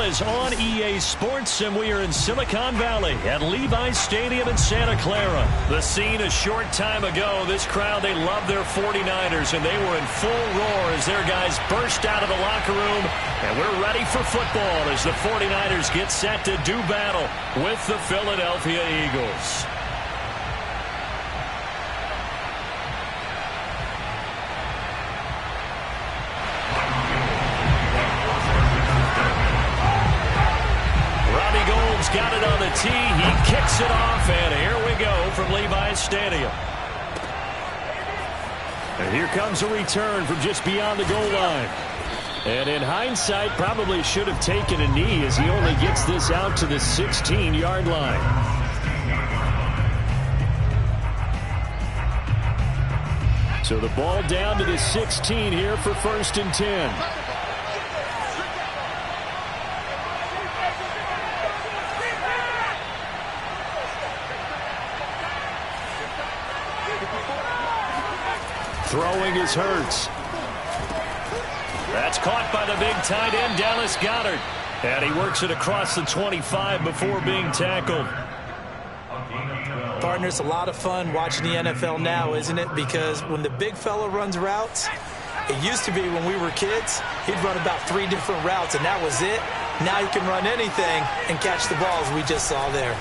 is on EA Sports, and we are in Silicon Valley at Levi's Stadium in Santa Clara. The scene a short time ago. This crowd, they love their 49ers, and they were in full roar as their guys burst out of the locker room. And we're ready for football as the 49ers get set to do battle with the Philadelphia Eagles. Got it on the tee. He kicks it off, and here we go from Levi's Stadium. And here comes a return from just beyond the goal line. And in hindsight, probably should have taken a knee as he only gets this out to the 16-yard line. So the ball down to the 16 here for 1st and 10. Throwing is Hurts. That's caught by the big tight end, Dallas Goedert. And he works it across the 25 before being tackled. Partners, a lot of fun watching the NFL now, isn't it? Because when the big fella runs routes, it used to be when we were kids, he'd run about 3 different routes, and that was it. Now he can run anything and catch the balls we just saw there.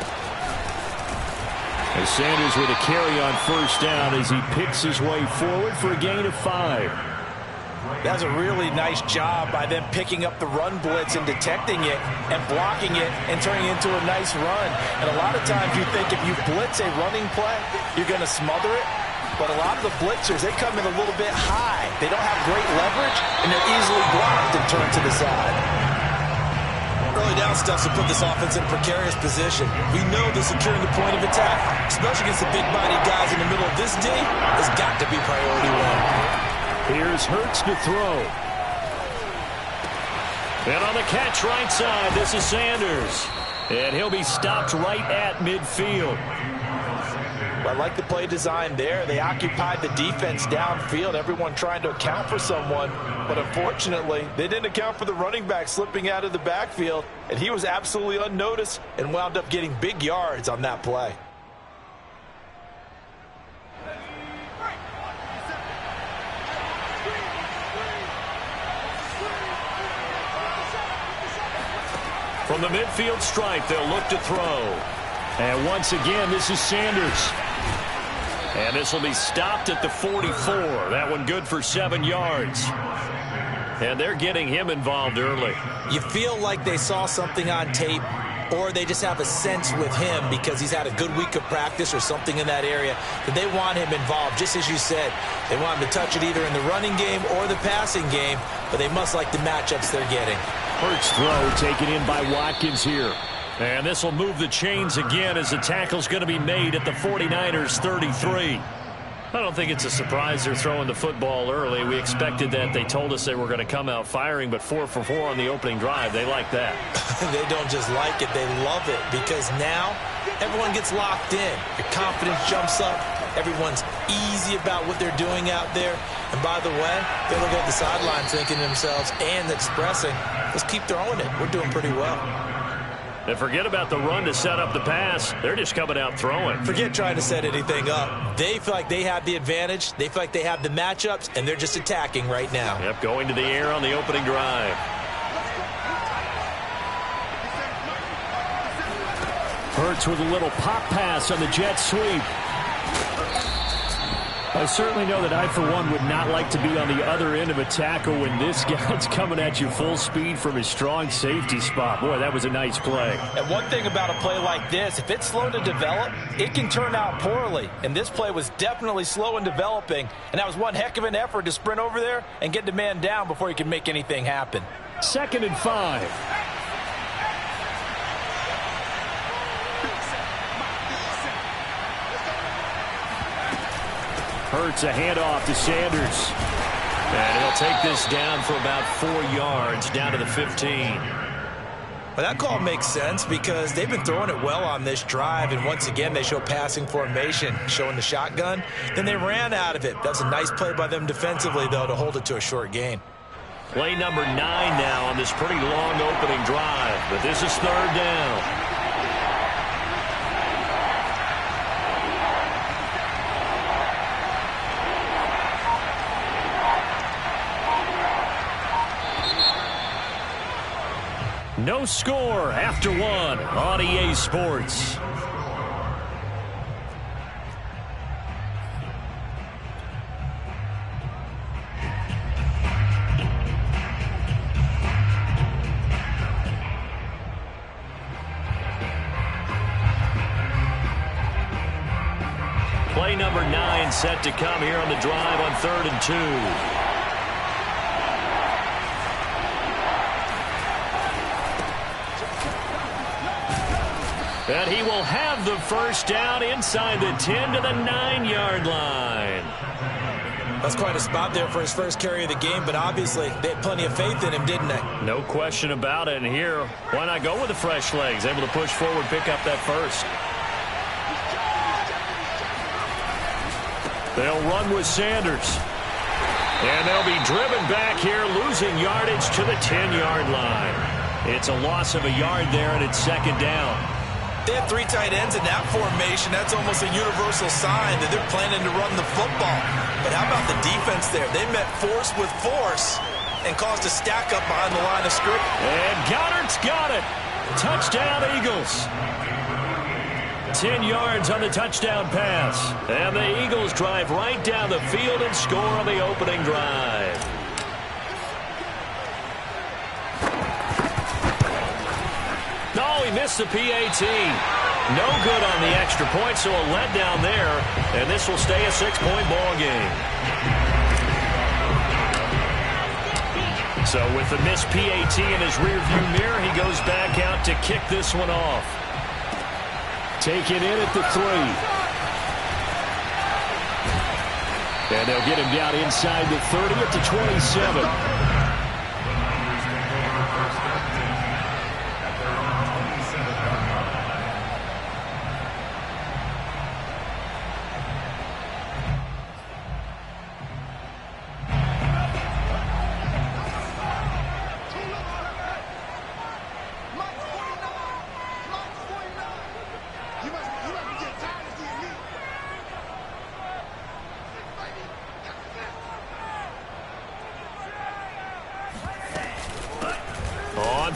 And Sanders with a carry on 1st down as he picks his way forward for a gain of 5. That's a really nice job by them picking up the run blitz and detecting it and blocking it and turning it into a nice run. And a lot of times you think if you blitz a running play, you're going to smother it. But a lot of the blitzers, they come in a little bit high. They don't have great leverage, and they're easily blocked and turned to the side. Early down stuff to put this offense in a precarious position. We know that securing the point of attack, especially against the big-bodied guys in the middle of this D, has got to be priority 1. Here's Hurts to throw. And on the catch right side, this is Sanders. And he'll be stopped right at midfield. I like the play design there. They occupied the defense downfield, everyone trying to account for someone. But unfortunately, they didn't account for the running back slipping out of the backfield, and he was absolutely unnoticed and wound up getting big yards on that play. From the midfield stripe, they'll look to throw. And once again, this is Sanders. And this will be stopped at the 44. That one good for 7 yards. And they're getting him involved early. You feel like they saw something on tape, or they just have a sense with him because he's had a good week of practice or something in that area that they want him involved. Just as you said, they want him to touch it either in the running game or the passing game, but they must like the matchups they're getting. Hurts throw taken in by Watkins here. And this will move the chains again as the tackle's going to be made at the 49ers 33. I don't think it's a surprise they're throwing the football early. We expected that. They told us they were going to come out firing, but 4 for 4 on the opening drive. They like that. They don't just like it, they love it, because now everyone gets locked in. Your confidence jumps up. Everyone's easy about what they're doing out there. And by the way, they're looking at the sideline thinking to themselves and expressing, let's keep throwing it. We're doing pretty well. And forget about the run to set up the pass. They're just coming out throwing. Forget trying to set anything up. They feel like they have the advantage. They feel like they have the matchups, and they're just attacking right now. Yep, going to the air on the opening drive. Hurts with a little pop pass on the jet sweep. I certainly know that I, for one, would not like to be on the other end of a tackle when this guy's coming at you full speed from his strong safety spot. Boy, that was a nice play. And one thing about a play like this, if it's slow to develop, it can turn out poorly. And this play was definitely slow in developing. And that was one heck of an effort to sprint over there and get the man down before he can make anything happen. 2nd and 5. Hurts a handoff to Sanders. And he'll take this down for about 4 yards, down to the 15. Well, that call makes sense because they've been throwing it well on this drive, and once again they show passing formation, showing the shotgun. Then they ran out of it. That's a nice play by them defensively, though, to hold it to a short gain. Play number 9 now on this pretty long opening drive, but this is third down. No score after 1 on EA Sports. Play number 9 set to come here on the drive on 3rd and 2. And he will have the first down inside the 10 to the 9-yard line. That's quite a spot there for his first carry of the game, but obviously they had plenty of faith in him, didn't they? No question about it. And here, why not go with the fresh legs? Able to push forward, pick up that first. They'll run with Sanders. And they'll be driven back here, losing yardage to the 10-yard line. It's a loss of a yard there, and it's second down. They have 3 tight ends in that formation. That's almost a universal sign that they're planning to run the football. But how about the defense there? They met force with force and caused a stack up behind the line of scrimmage. And Goddard's got it. Touchdown, Eagles. 10 yards on the touchdown pass. And the Eagles drive right down the field and score on the opening drive. No, he missed the PAT. No good on the extra point, so a letdown there. And this will stay a 6-point ball game. So with the missed PAT in his rearview mirror, he goes back out to kick this one off. Take it in at the 3. And they'll get him down inside the 30 at the 27.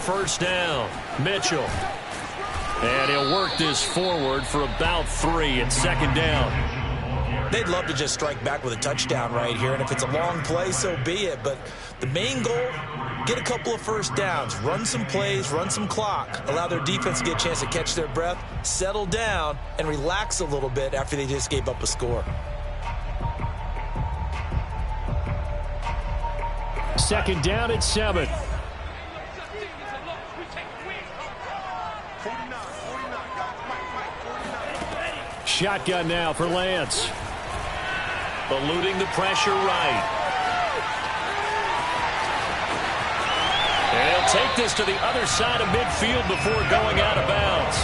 First down, Mitchell. And he'll work this forward for about 3 at second down. They'd love to just strike back with a touchdown right here, and if it's a long play, so be it. But the main goal, get a couple of first downs, run some plays, run some clock, allow their defense to get a chance to catch their breath, settle down, and relax a little bit after they just gave up a score. Second down at 7. Shotgun now for Lance. Eluding the pressure right. And he'll take this to the other side of midfield before going out of bounds.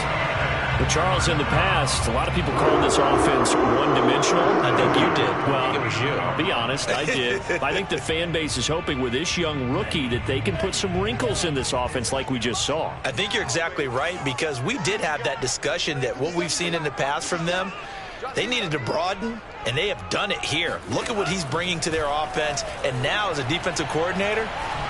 But Charles, in the past, a lot of people call this offense one-dimensional. I think you did. Well, I think it was you. I'll be honest, I did. I think the fan base is hoping with this young rookie that they can put some wrinkles in this offense like we just saw. I think you're exactly right, because we did have that discussion that what we've seen in the past from them, they needed to broaden, and they have done it here. Look at what he's bringing to their offense, and now as a defensive coordinator,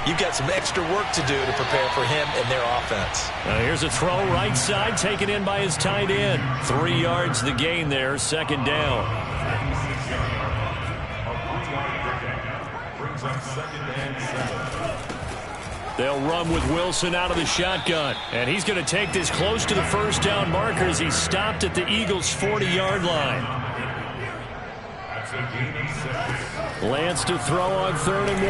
you've got some extra work to do to prepare for him and their offense. Now here's a throw right side, taken in by his tight end. 3 yards the gain there, second down. They'll run with Wilson out of the shotgun. And he's going to take this close to the first down marker as he stopped at the Eagles' 40-yard line. Lance to throw on 3rd and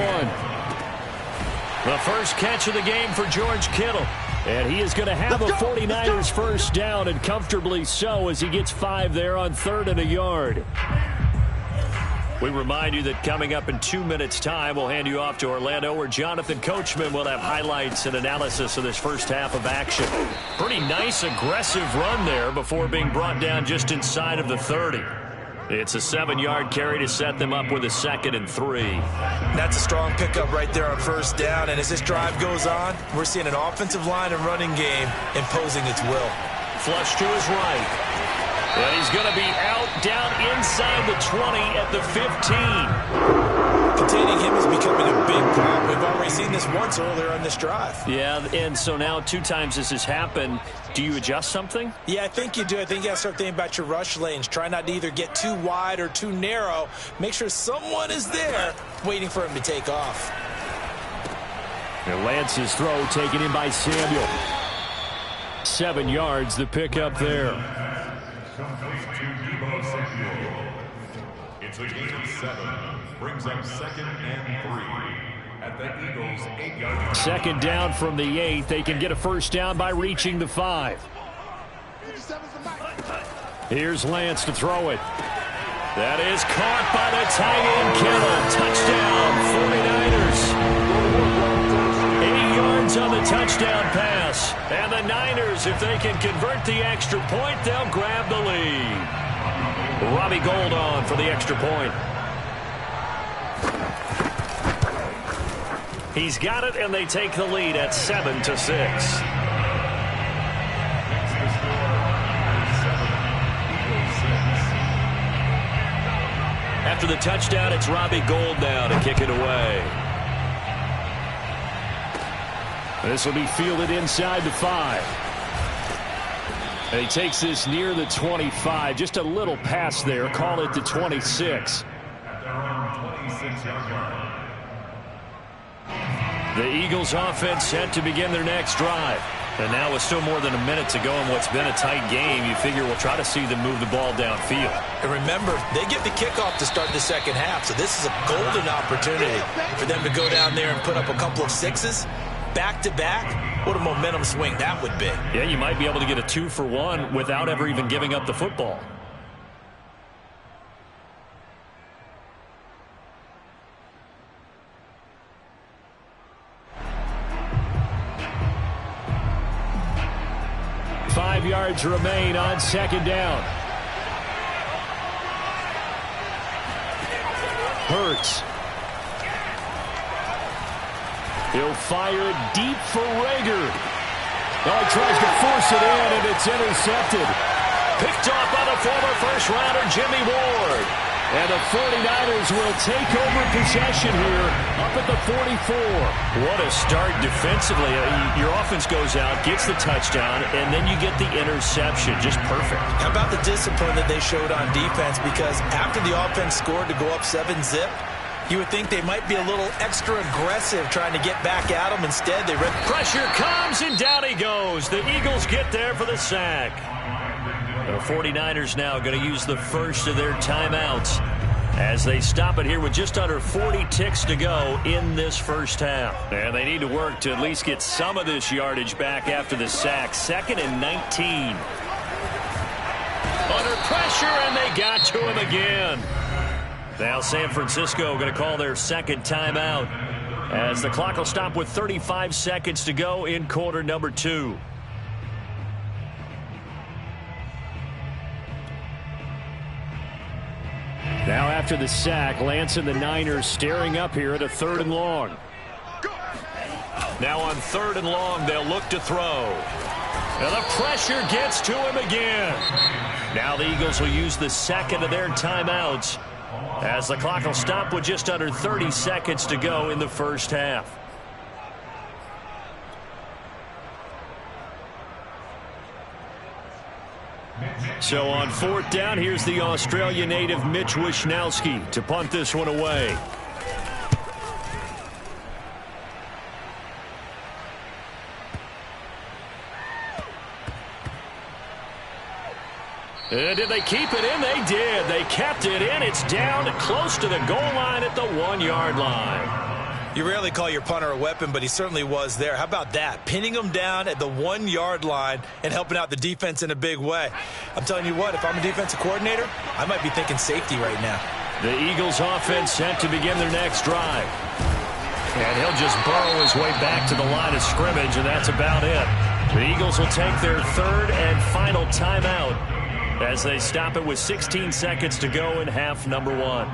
1. The first catch of the game for George Kittle. And he is going to have a 49ers first down, and comfortably so, as he gets 5 there on 3rd and a yard. We remind you that coming up in 2 minutes' time, we'll hand you off to Orlando, where Jonathan Coachman will have highlights and analysis of this first half of action. Pretty nice, aggressive run there before being brought down just inside of the 30. It's a 7-yard carry to set them up with a 2nd and 3. That's a strong pickup right there on first down. And as this drive goes on, we're seeing an offensive line and running game imposing its will. Flush to his right. And he's going to be out down inside the 20 at the 15. Containing him is becoming a big problem. We've already seen this once earlier on this drive. Yeah, and so now 2 times this has happened. Do you adjust something? Yeah, I think you do. I think you got to start thinking about your rush lanes. Try not to either get too wide or too narrow. Make sure someone is there waiting for him to take off. And Lance's throw taken in by Samuel. 7 yards, the pickup there. It's a gain of 7. Brings up 2nd and 3 at the Eagles' 8-yard line. 2nd down from the 8. They can get a first down by reaching the 5. Here's Lance to throw it. That is caught by the tight end Kittle. Touchdown, 49ers. 8 yards on the touchdown pass. And the Niners, if they can convert the extra point, they'll grab the lead. Robbie Gould on for the extra point. He's got it, and they take the lead at 7-6. After the touchdown, it's Robbie Gould now to kick it away. This will be fielded inside the 5. And he takes this near the 25. Just a little pass there. Call it the 26. At their own 26-yard line. The Eagles offense set to begin their next drive. And now with still more than a minute to go in what's been a tight game, you figure we'll try to see them move the ball downfield. And remember, they get the kickoff to start the second half, so this is a golden opportunity for them to go down there and put up a couple of 6s back-to-back. What a momentum swing that would be. Yeah, you might be able to get a 2-for-1 without ever even giving up the football. Five yards remain on 2nd down. Hurts. He'll fire it deep for Rager. Oh, he tries to force it in, and it's intercepted. Picked off by the former first-rounder Jimmy Ward. And the 49ers will take over possession here up at the 44. What a start defensively. Your offense goes out, gets the touchdown, and then you get the interception. Just perfect. How about the discipline that they showed on defense? Because after the offense scored to go up 7-zip, you would think they might be a little extra aggressive trying to get back at them. Instead, they read. Pressure comes, and down he goes. The Eagles get there for the sack. The 49ers now going to use the first of their timeouts as they stop it here with just under 40 ticks to go in this first half. And they need to work to at least get some of this yardage back after the sack. 2nd and 19. Under pressure, and they got to him again. Now San Francisco going to call their 2nd timeout as the clock will stop with 35 seconds to go in quarter number 2. Now after the sack, Lance and the Niners staring up here at a 3rd and long. Now on 3rd and long, they'll look to throw. And the pressure gets to him again. Now the Eagles will use the 2nd of their timeouts as the clock will stop with just under 30 seconds to go in the first half. So on 4th down, here's the Australia native Mitch Wishnowsky to punt this one away. Did they keep it in? They did. They kept it in. It's down close to the goal line at the 1-yard line. You rarely call your punter a weapon, but he certainly was there. How about that? Pinning him down at the 1-yard line and helping out the defense in a big way. I'm telling you what, if I'm a defensive coordinator, I might be thinking safety right now. The Eagles offense set to begin their next drive. And he'll just burrow his way back to the line of scrimmage, and that's about it. The Eagles will take their 3rd and final timeout as they stop it with 16 seconds to go in half number one.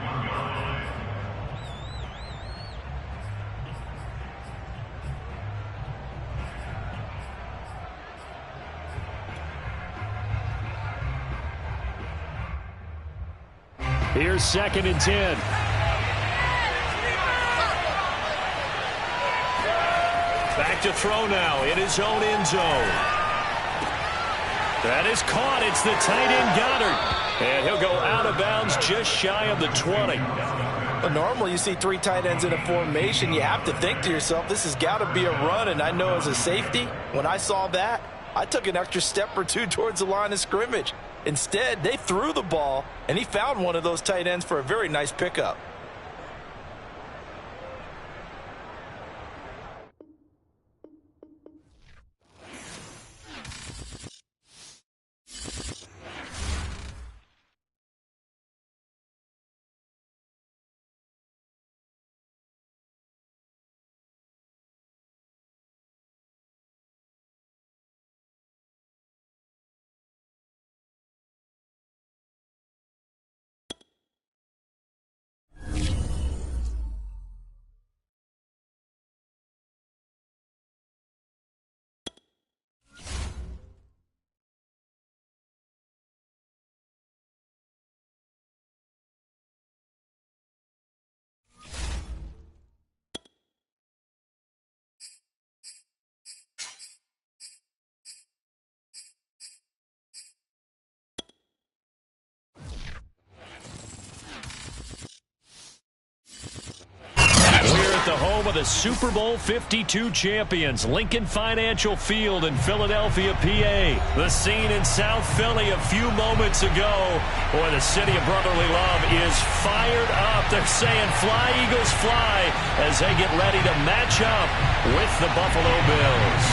Here's 2nd and 10. Back to throw now in his own end zone. That is caught. It's the tight end Goddard. And he'll go out of bounds just shy of the 20. But normally you see 3 tight ends in a formation. You have to think to yourself, this has got to be a run. And I know as a safety, when I saw that, I took an extra step or two towards the line of scrimmage. Instead, they threw the ball, and he found one of those tight ends for a very nice pickup. The home of the Super Bowl 52 champions, Lincoln Financial Field in Philadelphia, PA. The scene in South Philly a few moments ago. Boy, the city of brotherly love is fired up. They're saying, "Fly, Eagles, fly," as they get ready to match up with the Buffalo Bills.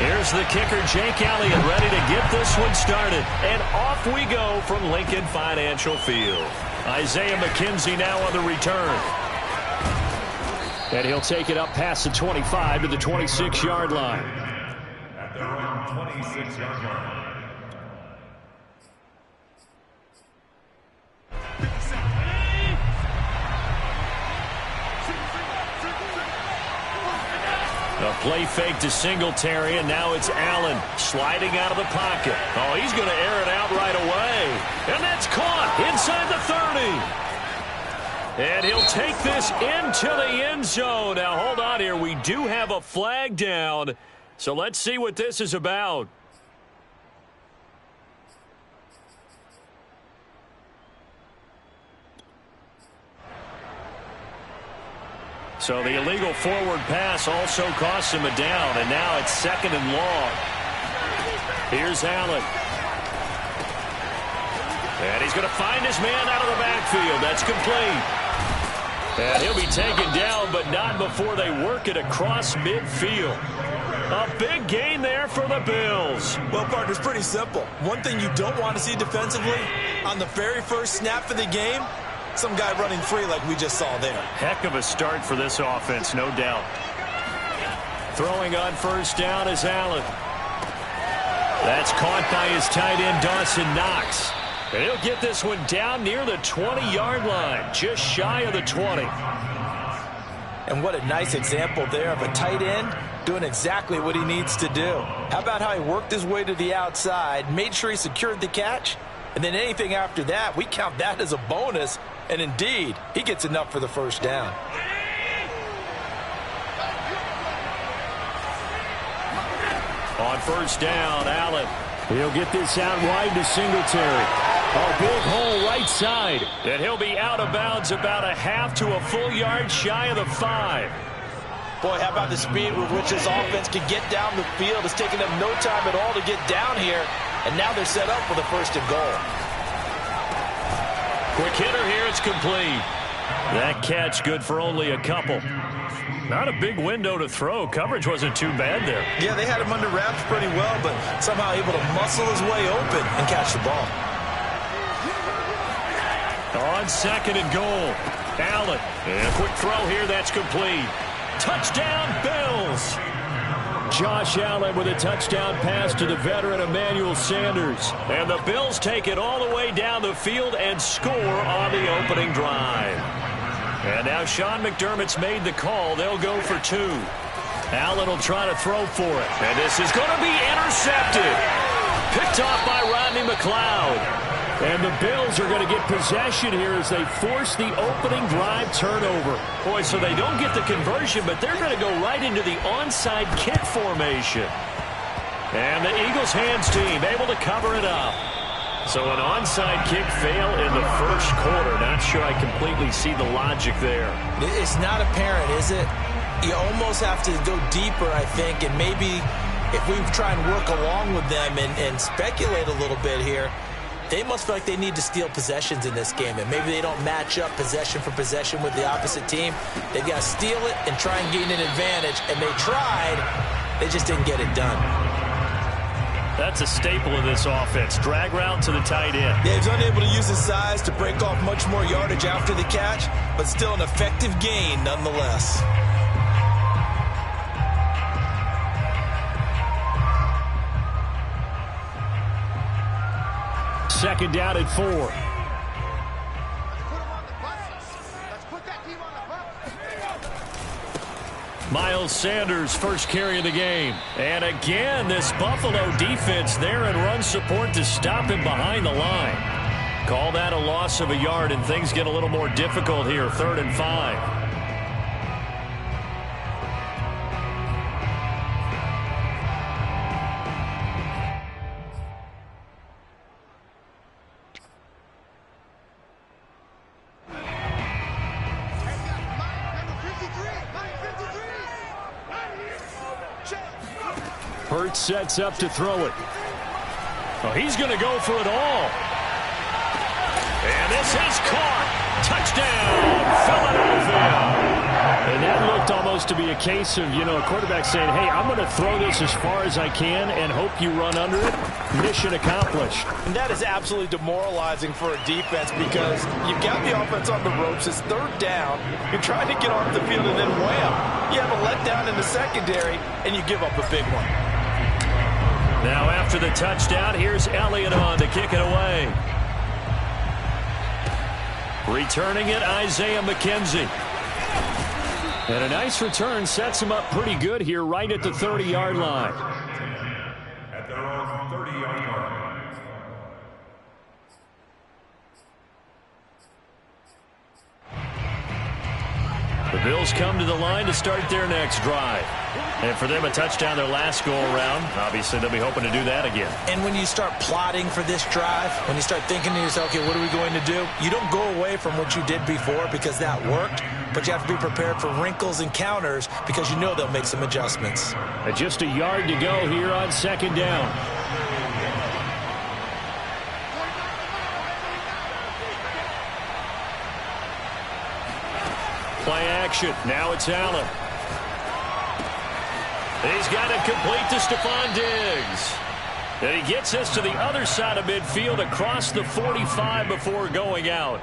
Here's the kicker, Jake Elliott, ready to get this one started. And off we go from Lincoln Financial Field. Isaiah McKenzie now on the return. And he'll take it up past the 25 to the 26-yard line. At their own 26-yard line. A play fake to Singletary, and now it's Allen sliding out of the pocket. Oh, he's going to air it out right away. And that's caught inside the 30. And he'll take this into the end zone. Now, hold on here. We do have a flag down. So let's see what this is about. So the illegal forward pass also costs him a down, and now it's 2nd and long. Here's Allen. And he's going to find his man out of the backfield. That's complete. And he'll be taken down, but not before they work it across midfield. A big gain there for the Bills. Well, partner, it's pretty simple. One thing you don't want to see defensively, on the very first snap of the game, some guy running free like we just saw there. Heck of a start for this offense, no doubt. Throwing on first down is Allen. That's caught by his tight end, Dawson Knox. And he'll get this one down near the 20-yard line, just shy of the 20. And what a nice example there of a tight end doing exactly what he needs to do. How about how he worked his way to the outside, made sure he secured the catch, and then anything after that, we count that as a bonus. And indeed, he gets enough for the first down. On first down, Allen. He'll get this out wide to Singletary. A big hole right side. And he'll be out of bounds about a half to a full yard shy of the 5. Boy, how about the speed with which this offense can get down the field. It's taken them no time at all to get down here. And now they're set up for the 1st and goal. Quick hitter here, it's complete. That catch good for only a couple. Not a big window to throw. Coverage wasn't too bad there. Yeah, they had him under wraps pretty well, but somehow able to muscle his way open and catch the ball. On 2nd and goal, Allen. And a quick throw here, that's complete. Touchdown, Bills. Josh Allen with a touchdown pass to the veteran Emmanuel Sanders. And the Bills take it all the way down the field and score on the opening drive. And now Sean McDermott's made the call. They'll go for 2. Allen will try to throw for it. And this is going to be intercepted. Picked off by Rodney McLeod. And the Bills are going to get possession here as they force the opening drive turnover. Boy, so they don't get the conversion, but they're going to go right into the onside kick formation. And the Eagles hands team able to cover it up. So an onside kick fail in the first quarter. Not sure I completely see the logic there. It's not apparent, is it? You almost have to go deeper, I think, and maybe if we try and work along with them and speculate a little bit here, they must feel like they need to steal possessions in this game, and maybe they don't match up possession for possession with the opposite team. They've got to steal it and try and gain an advantage, and they tried. They just didn't get it done. That's a staple of this offense. Drag route to the tight end. Yeah, he's unable to use his size to break off much more yardage after the catch, but still an effective gain nonetheless. Second down at 4. Miles Sanders first carry of the game. And again, this Buffalo defense there in run support to stop him behind the line. Call that a loss of a yard, and things get a little more difficult here. 3rd and 5. Hurts sets up to throw it. Oh, he's going to go for it all. And this is caught. Touchdown, Philadelphia. And that looked almost to be a case of, a quarterback saying, hey, I'm going to throw this as far as I can and hope you run under it. Mission accomplished. And that is absolutely demoralizing for a defense because you've got the offense on the ropes. It's 3rd down. You're trying to get off the field and then wham. You have a letdown in the secondary and you give up a big one. Now after the touchdown, here's Elliott on to kick it away. Returning it, Isaiah McKenzie. And a nice return sets him up pretty good here right at the 30-yard line. At their own 30-yard line. The Bills come to the line to start their next drive. And for them, a touchdown their last go-around. Obviously, they'll be hoping to do that again. And when you start plotting for this drive, when you start thinking to yourself, okay, what are we going to do? You don't go away from what you did before because that worked, but you have to be prepared for wrinkles and counters because you know they'll make some adjustments. Just a yard to go here on 2nd down. Play action. Now it's Allen. He's got it complete to Stephon Diggs. And he gets us to the other side of midfield across the 45 before going out.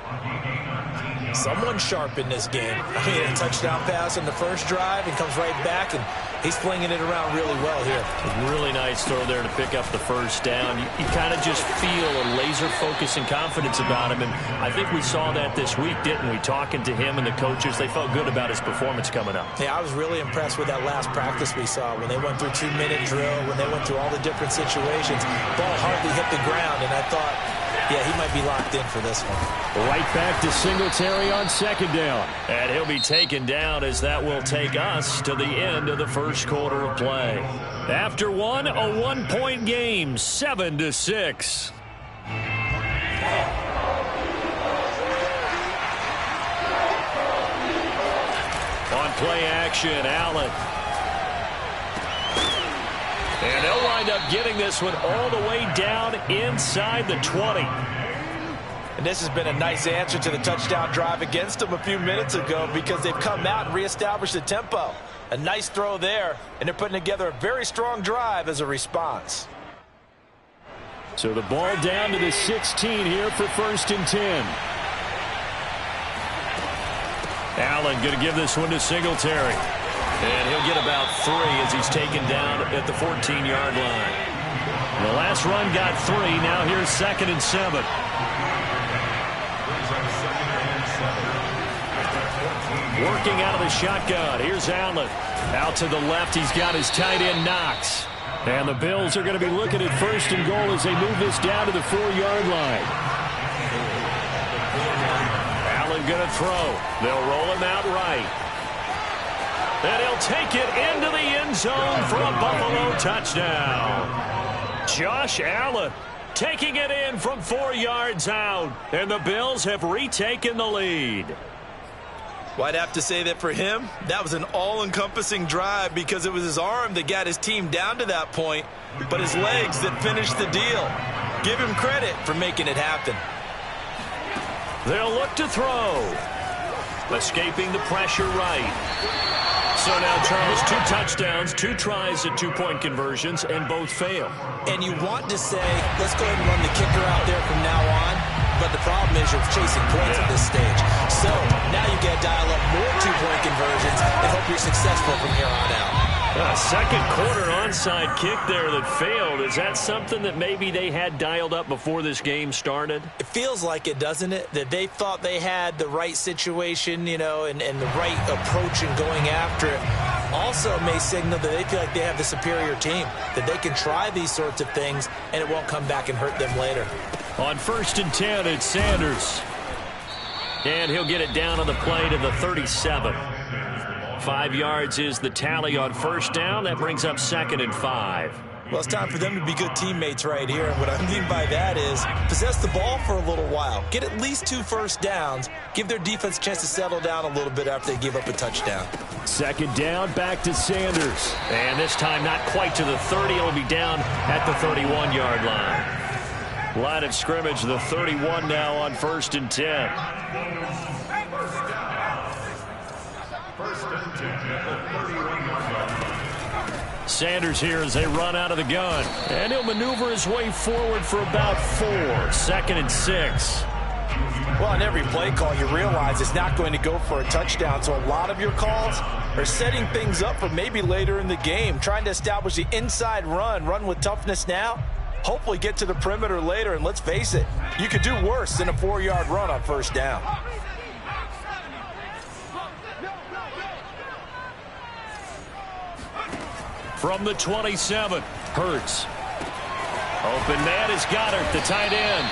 Someone sharp in this game. I mean, a touchdown pass in the first drive and comes right back, and he's flinging it around really well here. A really nice throw there to pick up the first down. You kind of just feel a laser focus and confidence about him, and I think we saw that this week, didn't we? Talking to him and the coaches, they felt good about his performance coming up. Yeah, I was really impressed with that last practice we saw when they went through 2-minute drill, when they went through all the different situations. Ball hardly hit the ground, and I thought, yeah, he might be locked in for this one. Right back to Singletary on 2nd down. And he'll be taken down as that will take us to the end of the first quarter of play. After one, a 1-point game, 7-6. On play action, Allen. And they'll wind up getting this one all the way down inside the 20. And this has been a nice answer to the touchdown drive against them a few minutes ago because they've come out and reestablished the tempo. A nice throw there, and they're putting together a very strong drive as a response. So the ball down to the 16 here for 1st and 10. Allen going to give this one to Singletary. And he'll get about 3 as he's taken down at the 14-yard line. The last run got 3. Now here's 2nd and 7. Working out of the shotgun. Here's Allen. Out to the left, he's got his tight end, Knox. And the Bills are going to be looking at 1st and goal as they move this down to the 4-yard line. Allen going to throw. They'll roll him out right. And he'll take it into the end zone for a Buffalo touchdown. Josh Allen taking it in from 4 yards out. And the Bills have retaken the lead. Well, I'd have to say that for him, that was an all-encompassing drive because it was his arm that got his team down to that point, but his legs that finished the deal. Give him credit for making it happen. They'll look to throw. Escaping the pressure right. So now, Charles, 2 touchdowns, 2 tries at 2-point conversions, and both fail. And you want to say, let's go ahead and run the kicker out there from now on. But the problem is you're chasing points at this stage. So now you got to dial up more 2-point conversions and hope you're successful from here on out. Second quarter onside kick there that failed. Is that something that maybe they had dialed up before this game started? It feels like it, doesn't it? That they thought they had the right situation, you know, and the right approach in going after it. Also may signal that they feel like they have the superior team, that they can try these sorts of things and it won't come back and hurt them later. On 1st and 10, it's Sanders. And he'll get it down on the play to the 37. 5 yards is the tally on 1st down. That brings up 2nd and 5. Well, it's time for them to be good teammates right here. And what I mean by that is possess the ball for a little while. Get at least 2 first downs. Give their defense a chance to settle down a little bit after they give up a touchdown. 2nd down, back to Sanders. And this time not quite to the 30. It'll be down at the 31-yard line. Line of scrimmage, the 31 now on 1st and 10. Sanders here as they run out of the gun. And he'll maneuver his way forward for about 4. 2nd and 6. Well, on every play call, you realize it's not going to go for a touchdown. So a lot of your calls are setting things up for maybe later in the game, trying to establish the inside run with toughness now. Hopefully get to the perimeter later, and let's face it, you could do worse than a 4-yard run on 1st down. From the 27, Hurts. Open man is Goddard, the tight end.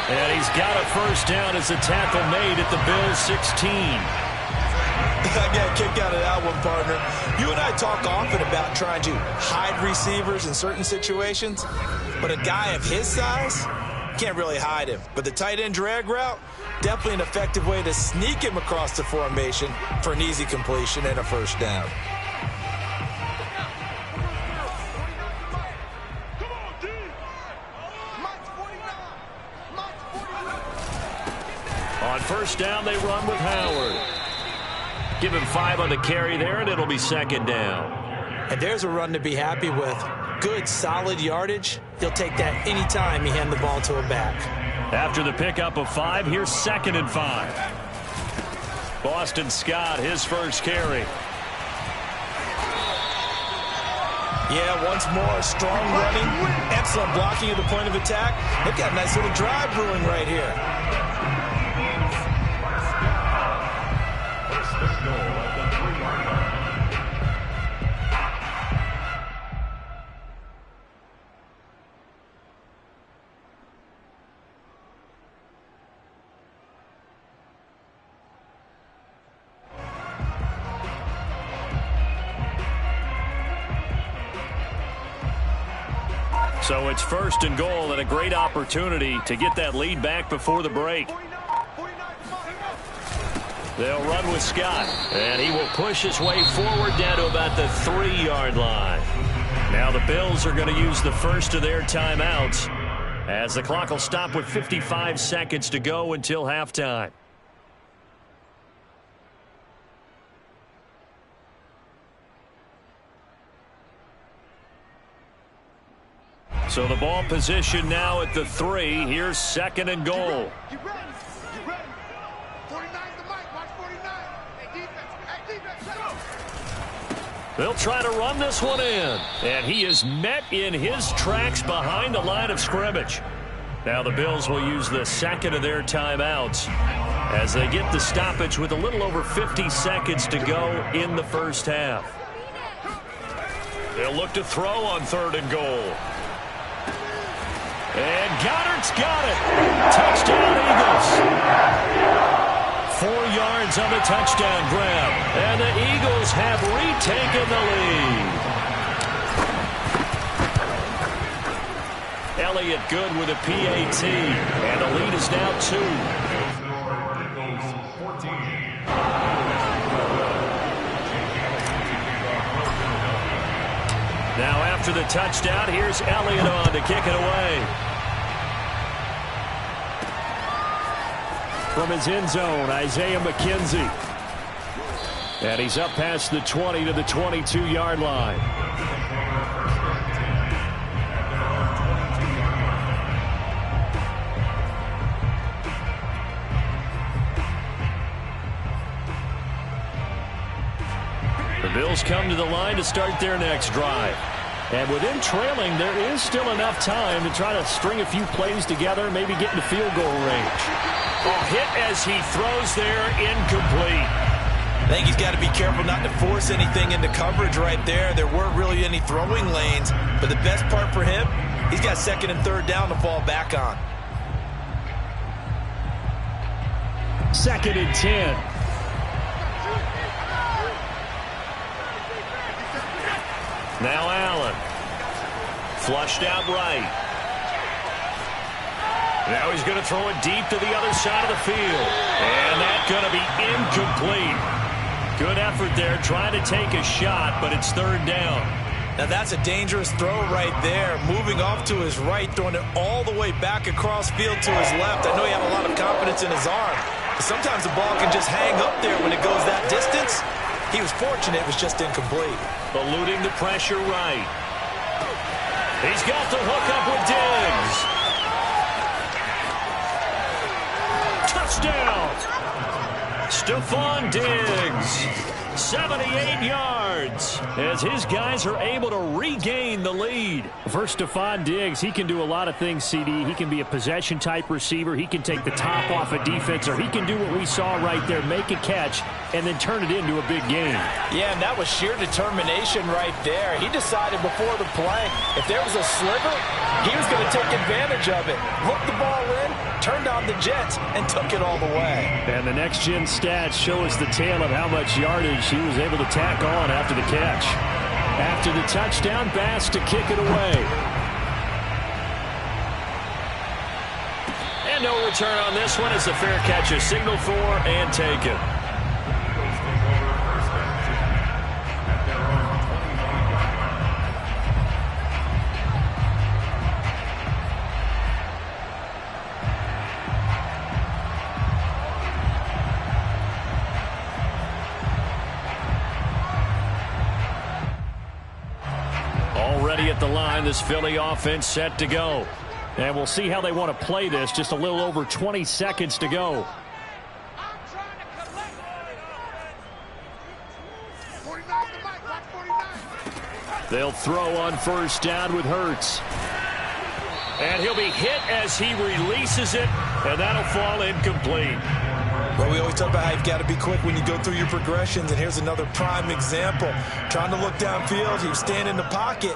And he's got a 1st down as a tackle made at the Bills' 16. I got a kick out of that one, partner. You and I talk often about trying to hide receivers in certain situations, but a guy of his size can't really hide him. But the tight end drag route, definitely an effective way to sneak him across the formation for an easy completion and a 1st down. On 1st down, they run with Howard. Give him 5 on the carry there, and it'll be 2nd down. And there's a run to be happy with. Good, solid yardage. He'll take that anytime you hand the ball to a back. After the pickup of 5, here's 2nd and 5. Boston Scott, his 1st carry. Yeah, once more, strong running, excellent blocking at the point of attack. They've got a nice little drive brewing right here. So it's 1st and goal and a great opportunity to get that lead back before the break. They'll run with Scott, and he will push his way forward down to about the 3-yard line. Now the Bills are going to use the first of their timeouts as the clock will stop with 55 seconds to go until halftime. So the ball position now at the 3. Here's 2nd and goal. You ready? You ready? 49's the mic. Watch 49. Hey, defense. Hey, defense. Go. They'll try to run this one in. And he is met in his tracks behind the line of scrimmage. Now the Bills will use the second of their timeouts as they get the stoppage with a little over 50 seconds to go in the first half. They'll look to throw on 3rd and goal. And Goddard's got it. Touchdown, Eagles. 4 yards on the touchdown grab. And the Eagles have retaken the lead. Elliott good with a PAT. And the lead is now 2. Now after the touchdown, here's Elliott on to kick it away. From his end zone, Isaiah McKenzie. And he's up past the 20 to the 22-yard line. The Bills come to the line to start their next drive. And with them trailing, there is still enough time to try to string a few plays together, maybe get into field goal range. Oh, hit as he throws there, incomplete. I think he's got to be careful not to force anything into coverage right there. There weren't really any throwing lanes, but the best part for him, he's got 2nd and 3rd down to fall back on. 2nd and 10. Now Allen. Flushed out right. Now he's going to throw it deep to the other side of the field. And that's going to be incomplete. Good effort there trying to take a shot, but it's 3rd down. Now that's a dangerous throw right there. Moving off to his right, throwing it all the way back across field to his left. I know he had a lot of confidence in his arm, but sometimes the ball can just hang up there when it goes that distance. He was fortunate it was just incomplete. Eluding the pressure right. He's got the hook up with Diggs. Touchdown! Stephon Diggs. 78 yards as his guys are able to regain the lead. For Stephon Diggs, he can do a lot of things, CD. He can be a possession-type receiver. He can take the top off a defense, or he can do what we saw right there, make a catch, and then turn it into a big game. Yeah, and that was sheer determination right there. He decided before the play, if there was a sliver, he was going to take advantage of it. Looked the ball in, turned on the Jets, and took it all the way. And the next-gen stats show us the tale of how much yardage he was able to tack on after the catch. After the touchdown, Bass to kick it away. And no return on this one as the fair catch is signaled for and taken. At the line, this Philly offense set to go. And we'll see how they want to play this. Just a little over 20 seconds to go. They'll throw on 1st down with Hurts. And he'll be hit as he releases it, and that'll fall incomplete. Well, we always talk about how you've got to be quick when you go through your progressions, and here's another prime example. Trying to look downfield, he was standing in the pocket,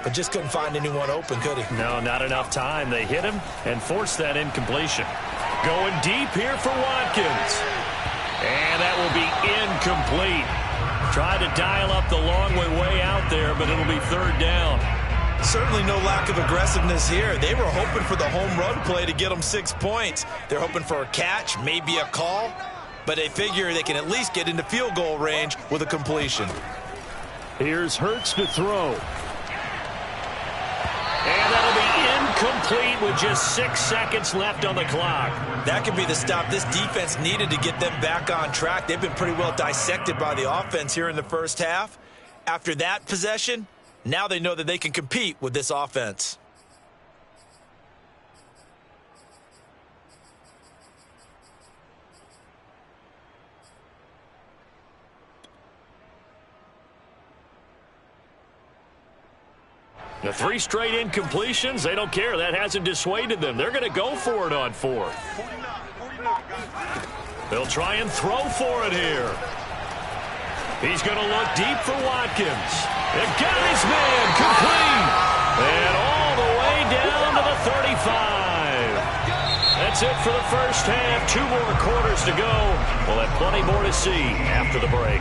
but just couldn't find anyone open, could he? No, not enough time. They hit him and forced that incompletion. Going deep here for Watkins. And that will be incomplete. Tried to dial up the long way out there, but it'll be 3rd down. Certainly no lack of aggressiveness here. They were hoping for the home run play to get them 6 points. They're hoping for a catch, maybe a call, but they figure they can at least get into field goal range with a completion. Here's Hurts to throw. And that'll be incomplete with just 6 seconds left on the clock. That could be the stop this defense needed to get them back on track. They've been pretty well dissected by the offense here in the first half. After that possession, now they know that they can compete with this offense. The 3 straight incompletions, they don't care. That hasn't dissuaded them. They're going to go for it on 4th. They'll try and throw for it here. He's going to look deep for Watkins. It got his man complete. And all the way down to the 35. That's it for the first half. 2 more quarters to go. We'll have plenty more to see after the break.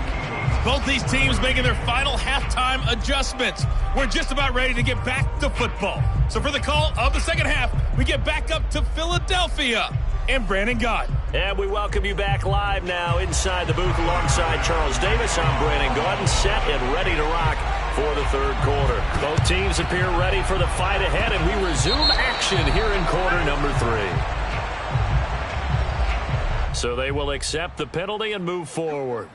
Both these teams making their final halftime adjustments. We're just about ready to get back to football. So for the call of the second half, we get back up to Philadelphia and Brandon Gott. And we welcome you back live now inside the booth alongside Charles Davis. I'm Brandon Gott, set and ready to rock for the third quarter. Both teams appear ready for the fight ahead, and we resume action here in quarter number 3. So they will accept the penalty and move forward.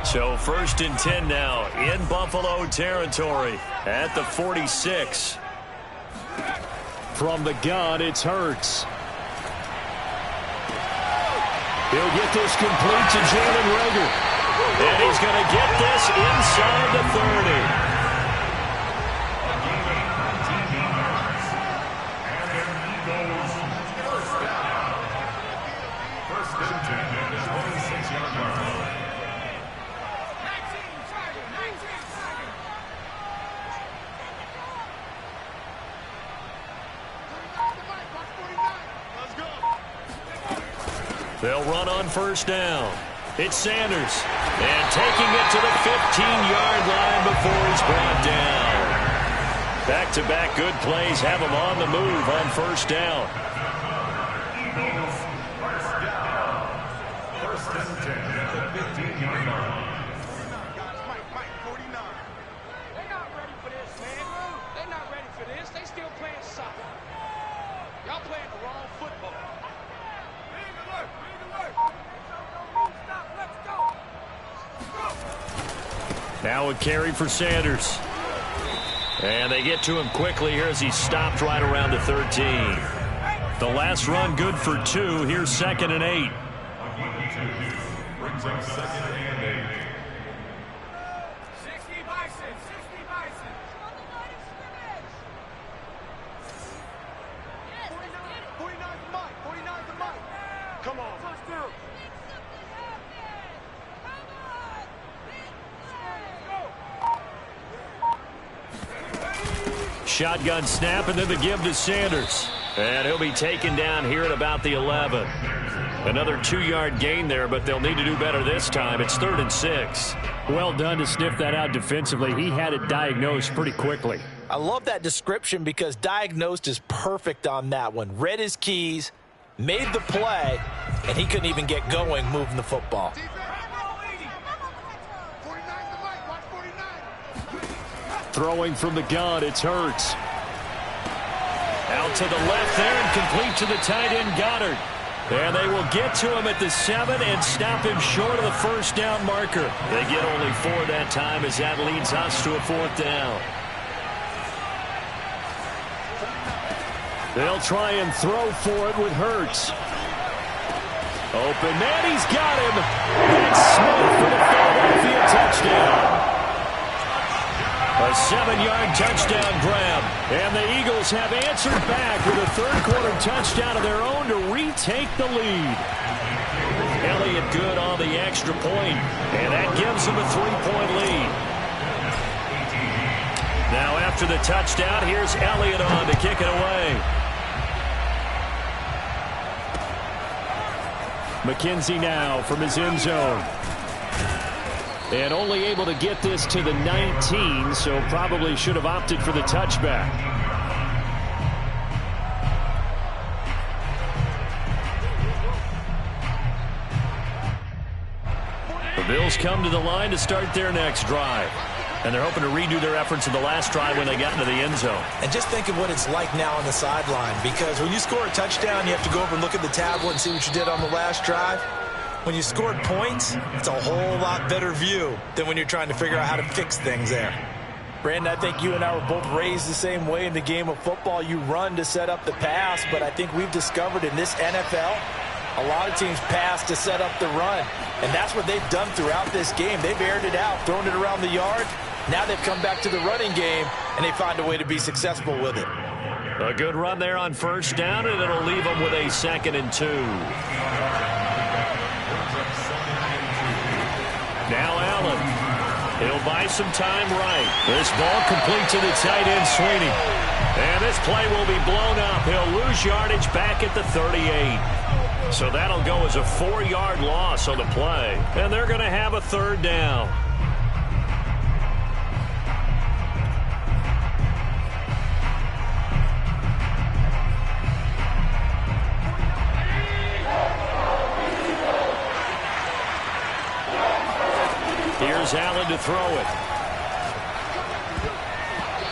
So 1st and 10 now in Buffalo territory at the 46. From the gun, it's Hurts. He'll get this complete to Jalen Reagor. And he's going to get this inside the 30. They'll run on 1st down. It's Sanders. And taking it to the 15-yard line before he's brought down. Back-to-back good plays have him on the move on 1st down. First and 10 at the 15-yard line. They're not ready for this, man. They're not ready for this. They still playing soccer. Y'all playing the wrong football. Now a carry for Sanders. And they get to him quickly here as he stopped right around the 13. The last run good for 2. Here's 2nd and 8. Brings up 2nd and 8. 60 Bison, 60 Bison. 49 to Mike, 49 to Mike. Come on. Touchdown. Shotgun snap, and then the give to Sanders. And he'll be taken down here at about the 11. Another 2-yard gain there, but they'll need to do better this time. It's 3rd and 6. Well done to sniff that out defensively. He had it diagnosed pretty quickly. I love that description because diagnosed is perfect on that one. Read his keys, made the play, and he couldn't even get going moving the football. Throwing from the gun, it's Hurts. Out to the left there and complete to the tight end, Goddard. And they will get to him at the 7 and stop him short of the 1st down marker. They get only 4 that time as that leads us to a 4th down. They'll try and throw for it with Hurts. Open man, he's got him. That's Smith for the Philadelphia touchdown. A 7-yard touchdown grab. And the Eagles have answered back with a third-quarter touchdown of their own to retake the lead. Elliott good on the extra point, and that gives them a 3-point lead. Now after the touchdown, here's Elliott on to kick it away. McKenzie now from his end zone. And only able to get this to the 19, so probably should have opted for the touchback. The Bills come to the line to start their next drive. And they're hoping to redo their efforts in the last drive when they got into the end zone. And just think of what it's like now on the sideline, because when you score a touchdown, you have to go over and look at the tablet and see what you did on the last drive. When you scored points, it's a whole lot better view than when you're trying to figure out how to fix things there. Brandon, I think you and I were both raised the same way in the game of football. You run to set up the pass, but I think we've discovered in this NFL, A lot of teams pass to set up the run, and that's what they've done throughout this game. They've aired it out, thrown it around the yard. Now they've come back to the running game, and they find a way to be successful with it. A good run there on first down, and it'll leave them with a 2nd and 2. Now Allen. He'll buy some time right. This ball complete to the tight end, Sweeney. And this play will be blown up. He'll lose yardage back at the 38. So that'll go as a 4-yard loss on the play. And they're going to have a 3rd down. Here's Allen to throw it.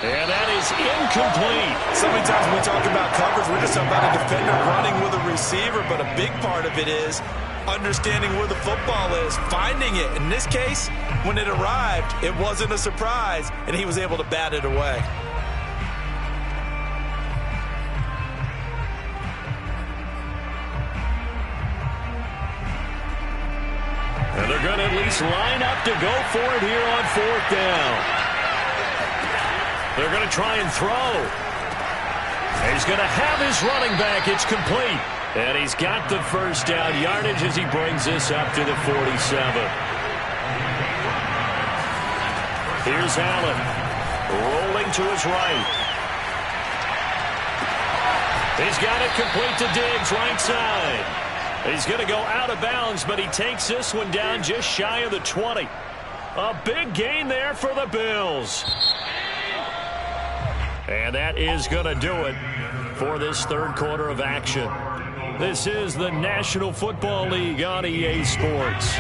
And that is incomplete. So many times when we talk about coverage, we're just talking about a defender running with a receiver, but a big part of it is understanding where the football is, finding it. In this case, when it arrived, it wasn't a surprise, and he was able to bat it away. And they're going to at least line up to go for it here on 4th down. They're going to try and throw. He's going to have his running back. It's complete. And he's got the first down yardage as he brings this up to the 47. Here's Allen. Rolling to his right. He's got it complete to Diggs, right side. He's going to go out of bounds, but he takes this one down just shy of the 20. A big gain there for the Bills. And that is going to do it for this 3rd quarter of action. This is the National Football League on EA Sports.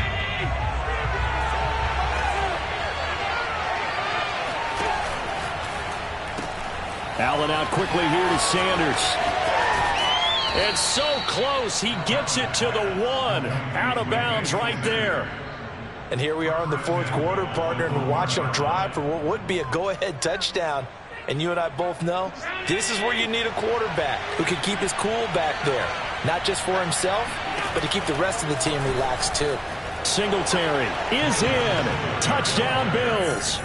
Allen out quickly here to Sanders. It's so close. He gets it to the 1. Out of bounds right there. And here we are in the 4th quarter, partner, and watch them drive for what would be a go-ahead touchdown. And you and I both know this is where you need a quarterback who can keep his cool back there. Not just for himself, but to keep the rest of the team relaxed too. Singletary is in. Touchdown, Bills.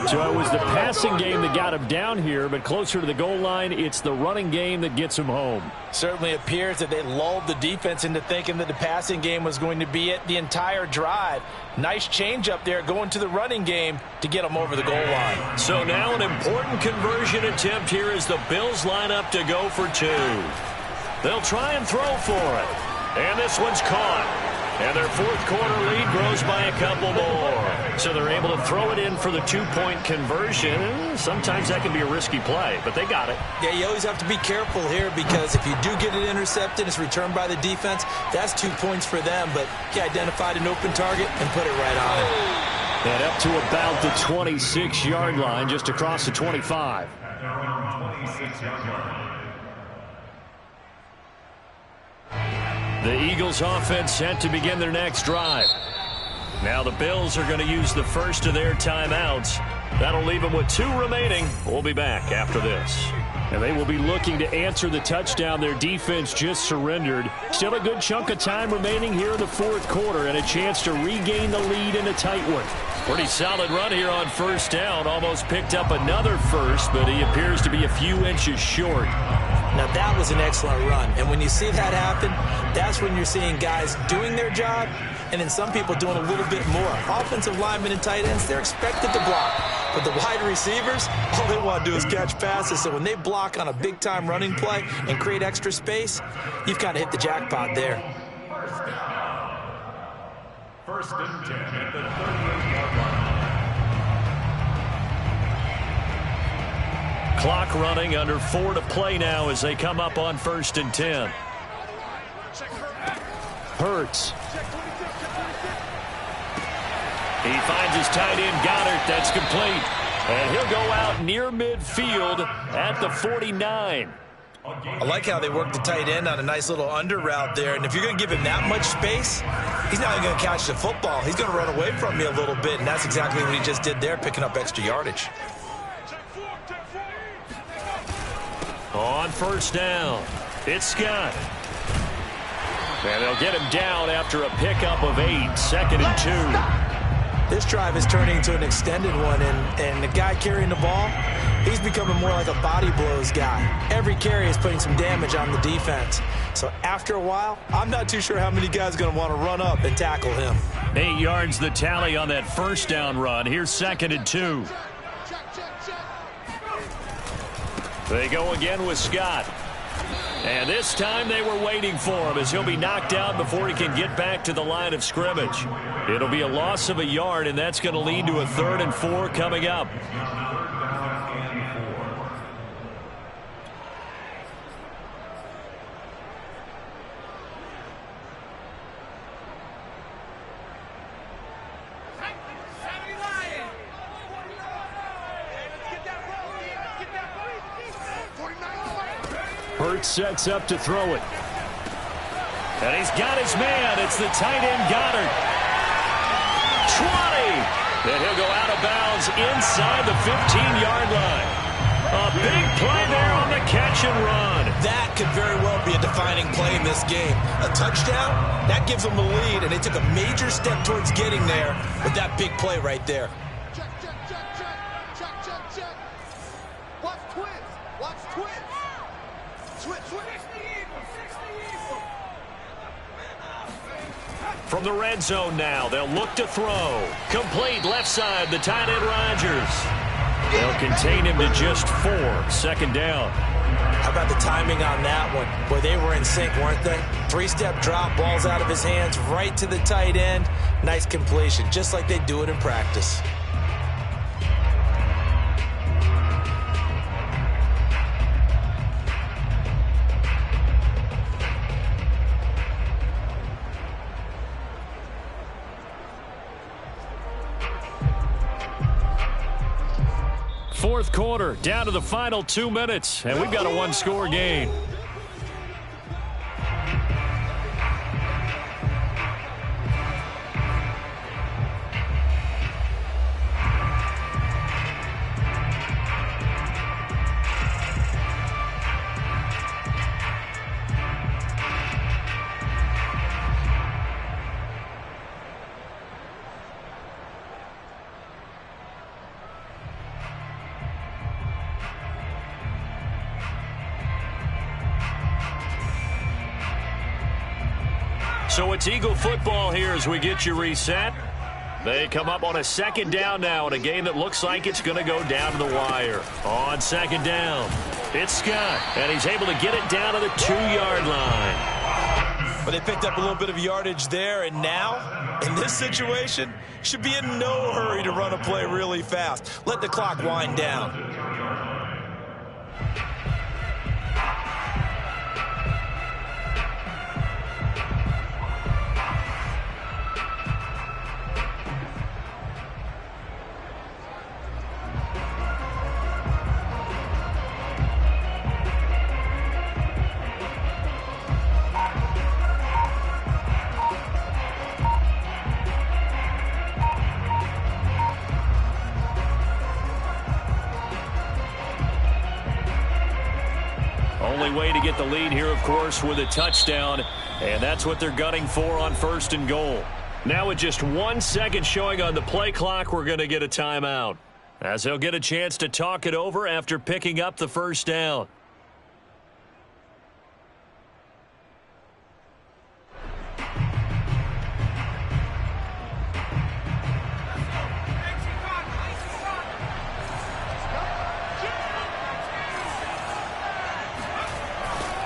So it was the passing game that got him down here, but closer to the goal line, it's the running game that gets him home. Certainly appears that they lulled the defense into thinking that the passing game was going to be it the entire drive. Nice change up there going to the running game to get them over the goal line. So now an important conversion attempt here as the Bills line up to go for 2. They'll try and throw for it. And this one's caught. And their 4th quarter lead grows by a couple more. So they're able to throw it in for the 2-point conversion. Sometimes that can be a risky play, but they got it. Yeah, you always have to be careful here because if you do get it intercepted, it's returned by the defense. That's 2 points for them, but he identified an open target and put it right on it. And up to about the 26-yard line, just across the 25. The Eagles offense set to begin their next drive. Now the Bills are going to use the first of their timeouts. That'll leave them with 2 remaining. We'll be back after this. And they will be looking to answer the touchdown their defense just surrendered. Still a good chunk of time remaining here in the 4th quarter and a chance to regain the lead in a tight one. Pretty solid run here on first down. Almost picked up another first, but he appears to be a few inches short. Now that was an excellent run. And when you see that happen, that's when you're seeing guys doing their job and then some people doing a little bit more. Offensive linemen and tight ends, they're expected to block. But the wide receivers, all they want to do is catch passes. So when they block on a big-time running play and create extra space, you've kind of hit the jackpot there. First and 10 at the 38-yard line. Clock running, under 4 to play now as they come up on 1st and 10. Hurts. He finds his tight end, Goddard. That's complete. And he'll go out near midfield at the 49. I like how they work the tight end on a nice little under route there. And if you're going to give him that much space, he's not even going to catch the football. He's going to run away from you a little bit, and that's exactly what he just did there, picking up extra yardage. On first down, it's Scott. And they'll get him down after a pickup of 8, 2nd and 2. This drive is turning into an extended one, and the guy carrying the ball, he's becoming more like a body blows guy. Every carry is putting some damage on the defense. So after a while, I'm not too sure how many guys are going to want to run up and tackle him. 8 yards the tally on that first down run. Here's 2nd and 2. They go again with Scott. And this time they were waiting for him as he'll be knocked out before he can get back to the line of scrimmage. It'll be a loss of a yard, and that's going to lead to a 3rd and 4 coming up. Hurts sets up to throw it. And he's got his man. It's the tight end Goddard. 20. And he'll go out of bounds inside the 15-yard line. A big play there on the catch and run. That could very well be a defining play in this game. A touchdown, that gives them the lead, and they took a major step towards getting there with that big play right there. Check, check, check, check. Check, check, check. Watch twins. Watch twins. From the red zone now, they'll look to throw. Complete left side, the tight end Rodgers. They'll contain him to just 4, 2nd down. How about the timing on that one? Boy, they were in sync, weren't they? 3-step drop, balls out of his hands, right to the tight end. Nice completion, just like they do it in practice. Fourth quarter, down to the final 2 minutes, and we've got a 1-score game. So it's Eagle football here as we get you reset. They come up on a 2nd down now in a game that looks like it's going to go down to the wire. On 2nd down, it's Scott, and he's able to get it down to the 2-yard line. But they picked up a little bit of yardage there, and now, in this situation, should be in no hurry to run a play really fast. Let the clock wind down. Only way to get the lead here, of course, with a touchdown, and that's what they're gunning for on 1st and goal. Now with just 1 second showing on the play clock, we're going to get a timeout, as they'll get a chance to talk it over after picking up the 1st down.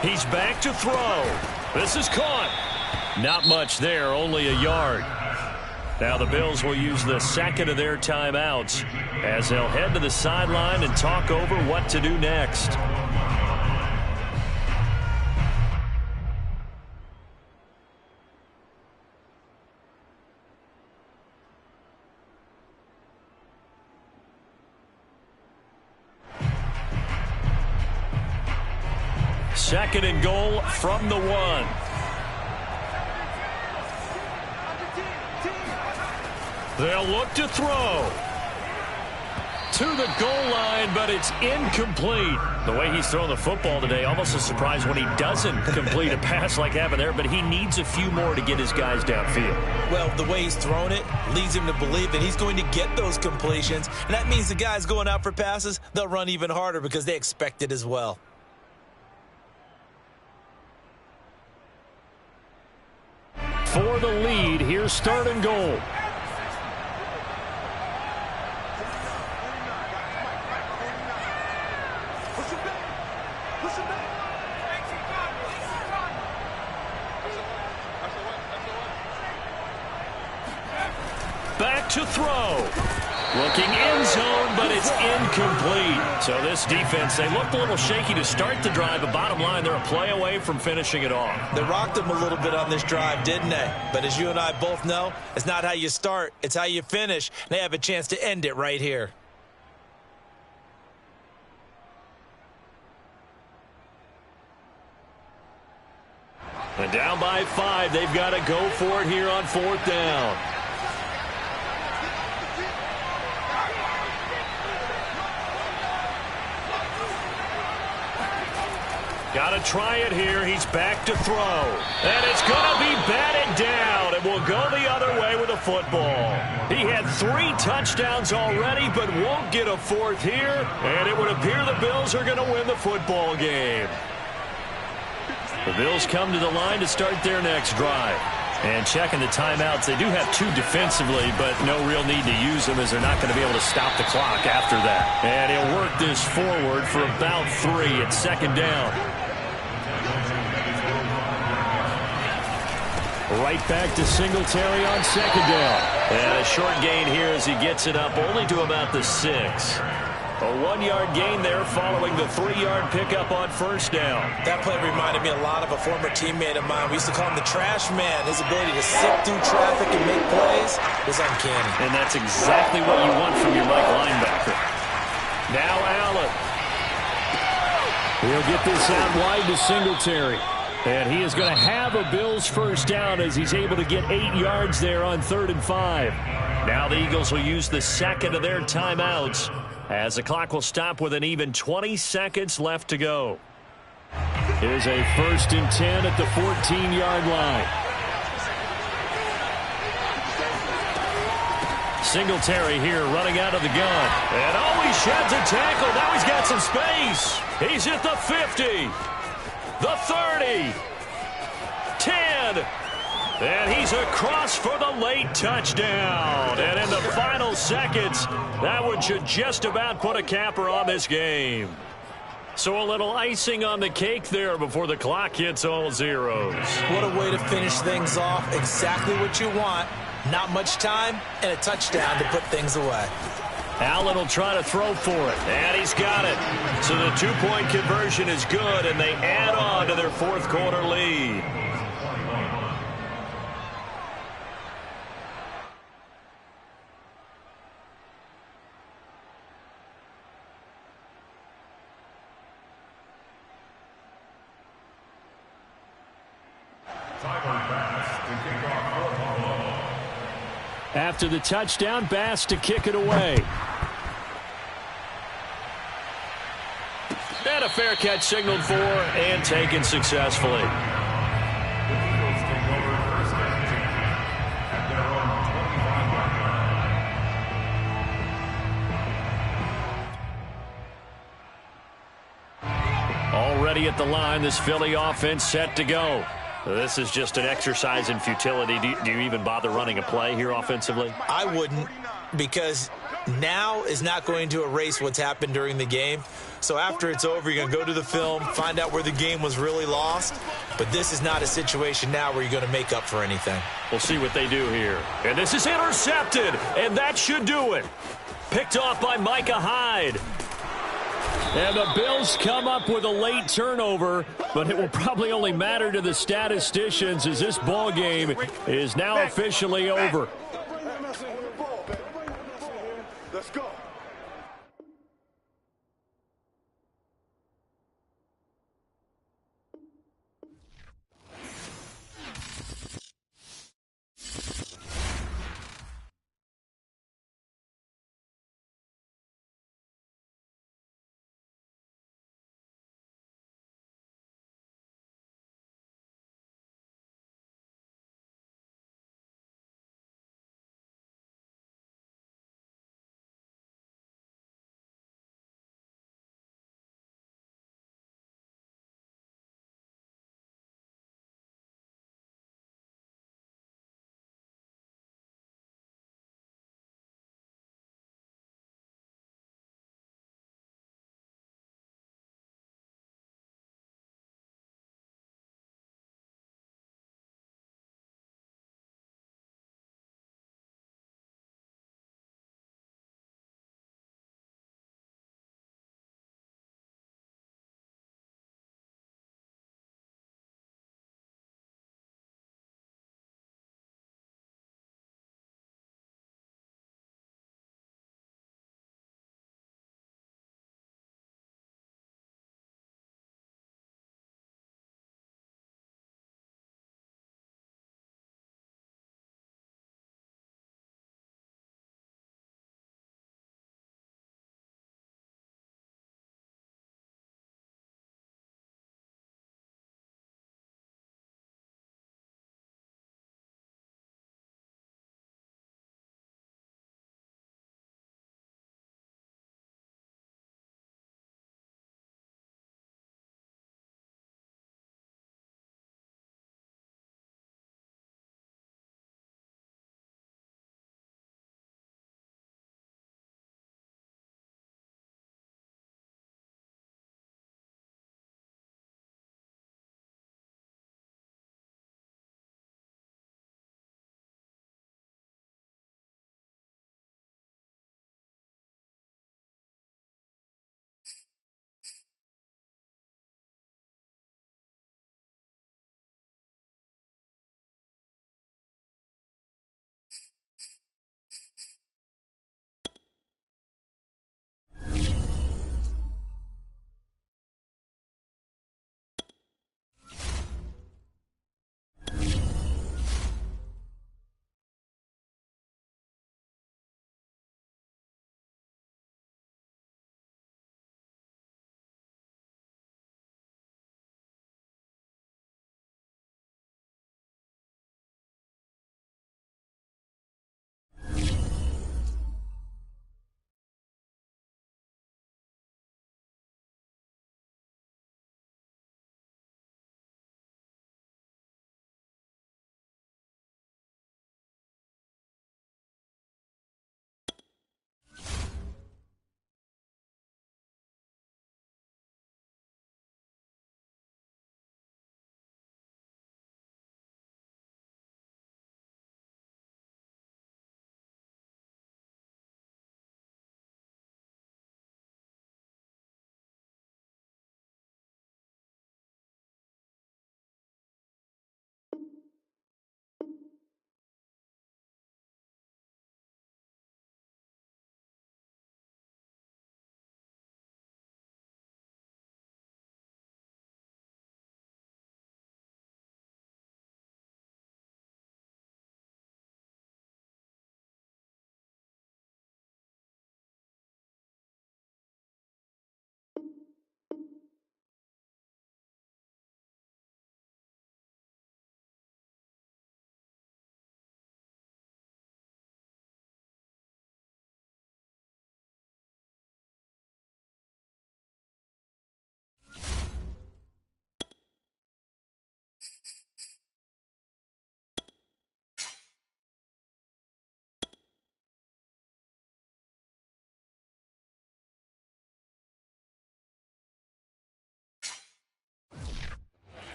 He's back to throw. This is caught. Not much there, only a yard. Now the Bills will use the 2nd of their timeouts as they'll head to the sideline and talk over what to do next. Second and goal from the 1. They'll look to throw. to the goal line, but it's incomplete. The way he's throwing the football today, almost a surprise when he doesn't complete a pass like happened there, but he needs a few more to get his guys downfield. Well, the way he's thrown it leads him to believe that he's going to get those completions, and that means the guys going out for passes, they'll run even harder because they expect it as well. For the lead, here's 3rd and goal. Back to throw. Looking end zone, but it's incomplete. So this defense, they looked a little shaky to start the drive, but bottom line, they're a play away from finishing it off. They rocked them a little bit on this drive, didn't they? But as you and I both know, it's not how you start, it's how you finish. They have a chance to end it right here. And down by 5, they've got to go for it here on 4th down. Got to try it here. He's back to throw. And it's going to be batted down. And will go the other way with a football. He had 3 touchdowns already, but won't get a 4th here. And it would appear the Bills are going to win the football game. The Bills come to the line to start their next drive. And checking the timeouts, they do have 2 defensively, but no real need to use them as they're not going to be able to stop the clock after that. And he'll work this forward for about 3 at 2nd down. Right back to Singletary on 2nd down. And a short gain here as he gets it up only to about the 6. A 1-yard gain there following the 3-yard pickup on 1st down. That play reminded me a lot of a former teammate of mine. We used to call him the trash man. His ability to sift through traffic and make plays was uncanny. And that's exactly what you want from your right linebacker. Now Allen. He'll get this out wide to Singletary. And he is going to have a Bills 1st down as he's able to get 8 yards there on 3rd and 5. Now the Eagles will use the 2nd of their timeouts as the clock will stop with an even 20 seconds left to go. Here's a 1st and 10 at the 14-yard line. Singletary here running out of the gun. And he sheds a tackle. Now he's got some space. He's at the 50. The 30. 10. And he's across for the late touchdown. And in the final seconds, that one should just about put a capper on this game. So a little icing on the cake there before the clock hits all zeros. What a way to finish things off. Exactly what you want. Not much time and a touchdown to put things away. Allen will try to throw for it, and he's got it. So the 2-point conversion is good, and they add on to their 4th quarter lead. After the touchdown, Bass to kick it away. And a fair catch signaled for and taken successfully. Already at the line, this Philly offense set to go. This is just an exercise in futility. Do you even bother running a play here offensively? I wouldn't, because now is not going to erase what's happened during the game. So after it's over, you're going to go to the film, find out where the game was really lost. But this is not a situation now where you're going to make up for anything. We'll see what they do here. And this is intercepted, and that should do it. Picked off by Micah Hyde. And the Bills come up with a late turnover, but it will probably only matter to the statisticians as this ball game is now officially over. Let's go.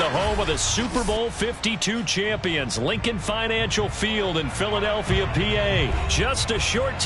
the home of the Super Bowl 52 champions, Lincoln Financial Field in Philadelphia, PA. Just a short time